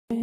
Sen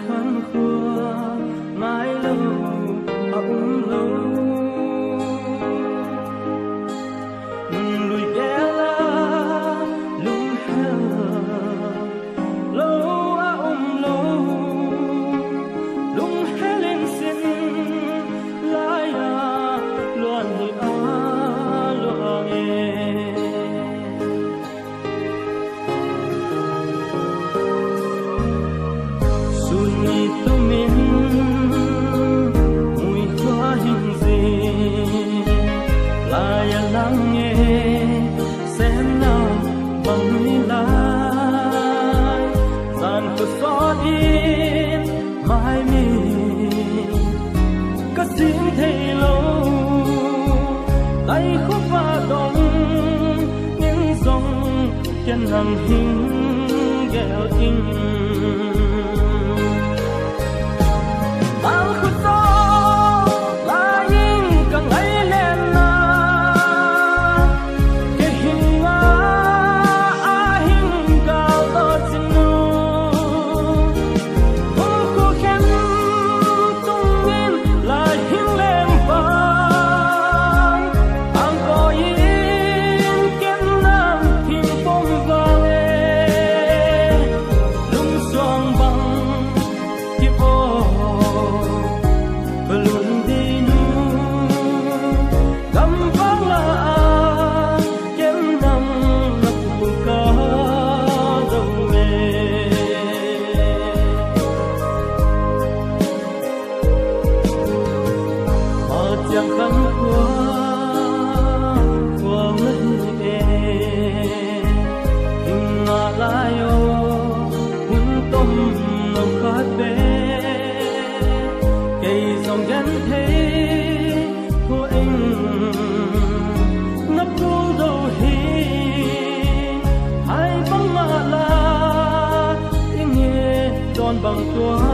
khăn khua mãi lâu ống lâu lùi ghé la lung hè lâu lâu lung hè lên xin lại loạn đi loạn nghe tu min mùi hoa hình gì lại lắng nghe xem nào bằng lại dàn cửa gió yên mai mình cất tiếng thề lâu tay khúc và đông những dòng chân hàng hình ghẹo in chẳng khăn qua mấy hình mà lại hun tôm nồng khát bé cây dòng gắn thế của anh nắp cô đầu hi hai bóng mà là tiếng nghe đòn bằng tua